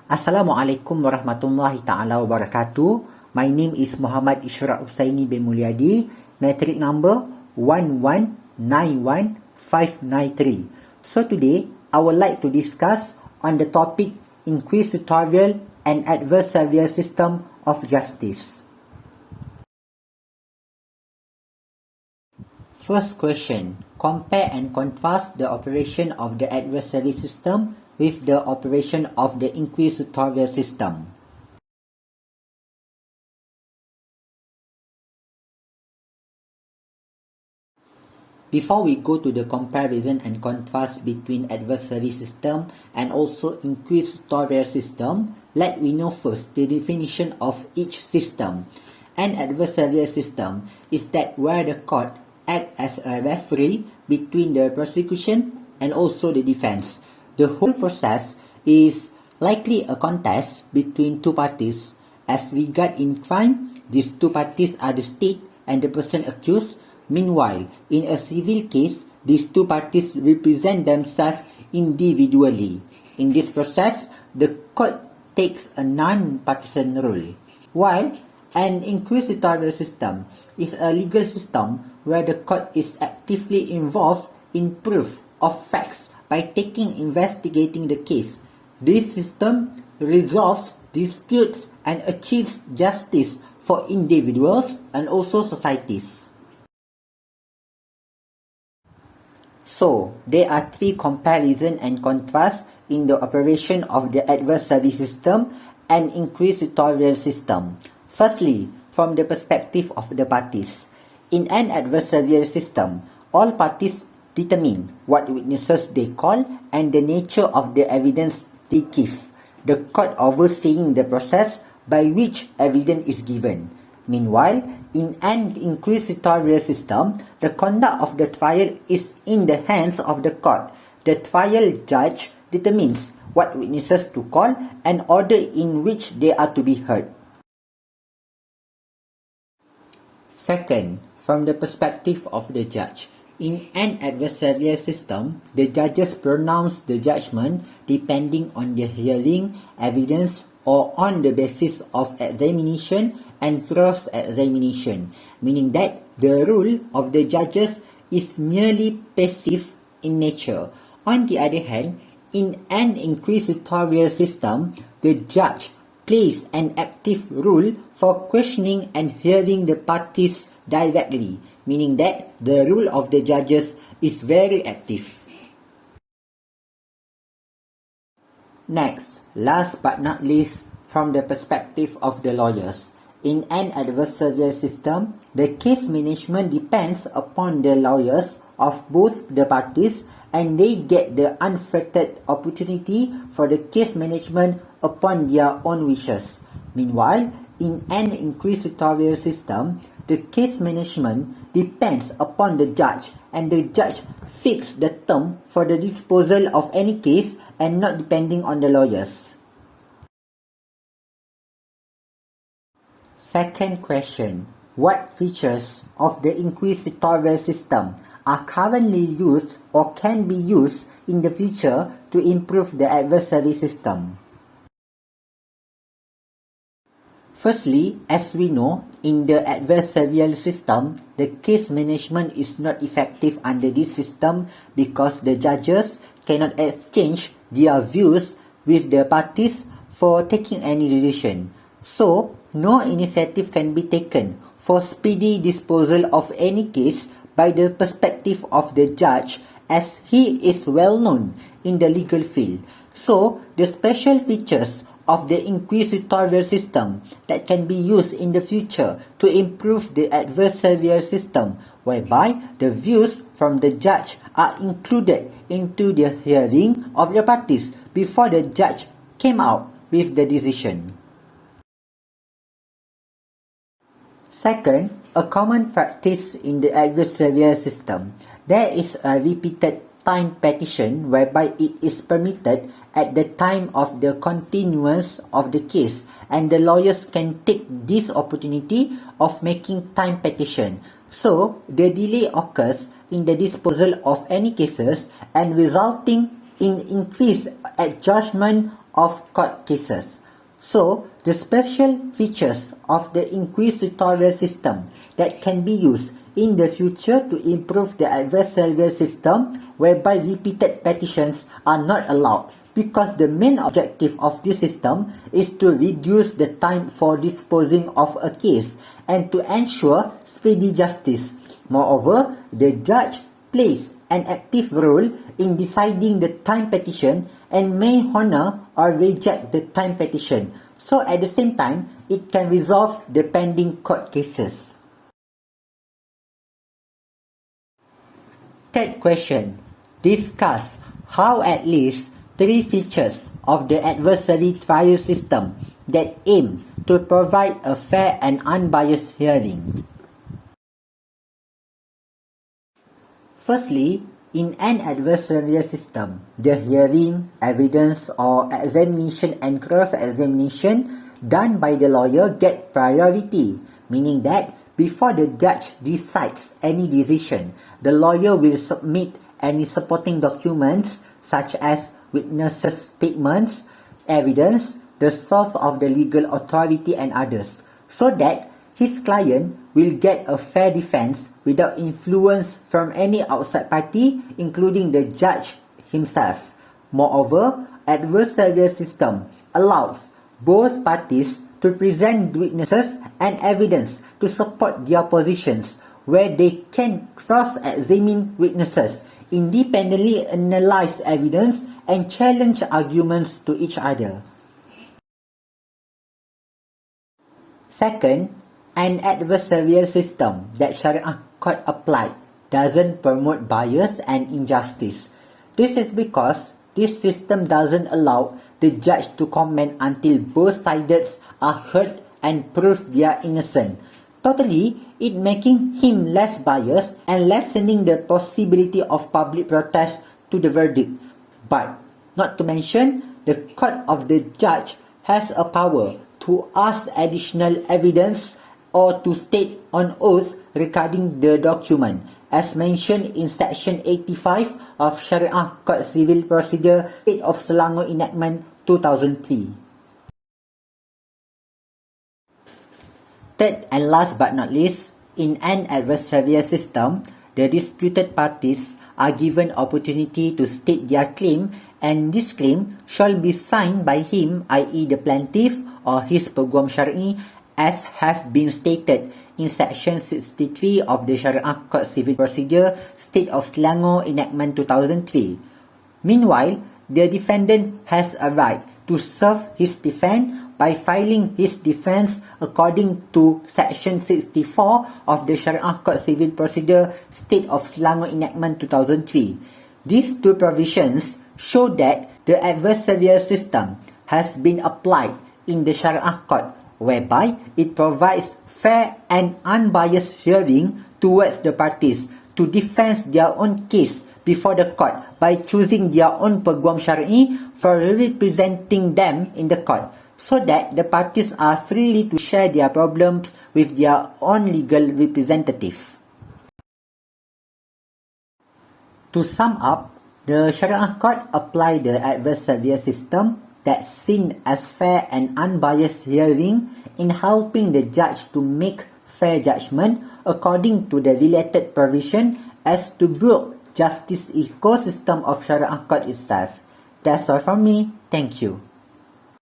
Assalamualaikum warahmatullahi ta'ala wabarakatuh. My name is Muhammad Isyraq Husaini bin Muliadi, metric number 1191593. So today, I would like to discuss on the topic Inquisitorial and Adversarial System of Justice. First question. Compare and contrast the operation of the adversary system with the operation of the inquisitorial system. Before we go to the comparison and contrast between adversary system and also inquisitorial system, let me know first the definition of each system. An adversarial system is that where the court acts as a referee between the prosecution and also the defense. The whole process is likely a contest between two parties. As regard in crime, these two parties are the state and the person accused. Meanwhile, in a civil case, these two parties represent themselves individually. In this process, the court takes a non-partisan role, while an inquisitorial system is a legal system where the court is actively involved in proof of facts by investigating the case. This system resolves disputes and achieves justice for individuals and also societies. So, there are three comparison and contrast in the operation of the adversary system and inquisitorial system. Firstly, from the perspective of the parties. In an adversarial system, all parties determine what witnesses they call and the nature of the evidence they give, the court overseeing the process by which evidence is given. Meanwhile, in an inquisitorial system, the conduct of the trial is in the hands of the court. The trial judge determines what witnesses to call and order in which they are to be heard. Second, from the perspective of the judge. In an adversarial system, the judges pronounce the judgment depending on the hearing, evidence, or on the basis of examination and cross-examination, meaning that the rule of the judges is merely passive in nature. On the other hand, in an inquisitorial system, the judge plays an active role for questioning and hearing the parties directly, meaning that the role of the judges is very active. Next, last but not least, from the perspective of the lawyers. In an adversarial system, the case management depends upon the lawyers of both the parties, and they get the unfettered opportunity for the case management upon their own wishes. Meanwhile, in an inquisitorial system, the case management depends upon the judge, and the judge fixes the term for the disposal of any case and not depending on the lawyers. Second question. What features of the inquisitorial system are currently used or can be used in the future to improve the adversary system? Firstly, as we know, in the adversarial system, the case management is not effective under this system because the judges cannot exchange their views with the parties for taking any decision. So, no initiative can be taken for speedy disposal of any case by the perspective of the judge, as he is well known in the legal field. So, the special features of the inquisitorial system that can be used in the future to improve the adversarial system, whereby the views from the judge are included into the hearing of the parties before the judge came out with the decision. Second, a common practice in the adversarial system, there is a repeated time petition whereby it is permitted at the time of the continuance of the case, and the lawyers can take this opportunity of making time petition. So, the delay occurs in the disposal of any cases and resulting in increased adjustment of court cases. So, the special features of the inquisitorial system that can be used in the future to improve the adversarial system, whereby repeated petitions are not allowed, because the main objective of this system is to reduce the time for disposing of a case and to ensure speedy justice. Moreover, the judge plays an active role in deciding the time petition and may honor or reject the time petition. So at the same time, it can resolve the pending court cases. Third question. Discuss how at least 3 features of the adversary trial system that aim to provide a fair and unbiased hearing. Firstly, in an adversarial system, the hearing, evidence or examination and cross-examination done by the lawyer get priority, meaning that before the judge decides any decision, the lawyer will submit any supporting documents such as witnesses' statements, evidence, the source of the legal authority and others, so that his client will get a fair defense without influence from any outside party, including the judge himself. Moreover, adversarial system allows both parties to present witnesses and evidence to support their positions, where they can cross-examine witnesses, independently analyze evidence, and challenge arguments to each other. Second, an adversarial system that Sharia court applied doesn't promote bias and injustice. This is because this system doesn't allow the judge to comment until both sides are heard and prove they are innocent. Totally, it making him less biased and lessening the possibility of public protest to the verdict. But, not to mention, the court of the judge has a power to ask additional evidence or to state on oath regarding the document, as mentioned in Section 85 of Sharia Court Civil Procedure, State of Selangor Enactment 2003. Third and last but not least, in an adversarial system, the disputed parties are given opportunity to state their claim, and this claim shall be signed by him, i.e. the plaintiff or his peguam syar'i, as have been stated in Section 63 of the Sharia Court Civil Procedure, State of Selangor Enactment 2003. Meanwhile, the defendant has a right to serve his defense by filing his defense according to Section 64 of the Sharia Court Civil Procedure, State of Selangor Enactment 2003. These two provisions show that the adversarial system has been applied in the Sharia Court, whereby it provides fair and unbiased hearing towards the parties to defend their own case before the court by choosing their own peguam syar'i for representing them in the court, so that the parties are free to share their problems with their own legal representative. To sum up, the Sharia Court applied the adversarial system that's seen as fair and unbiased hearing in helping the judge to make fair judgment according to the related provision as to build justice ecosystem of Sharia Court itself. That's all from me. Thank you.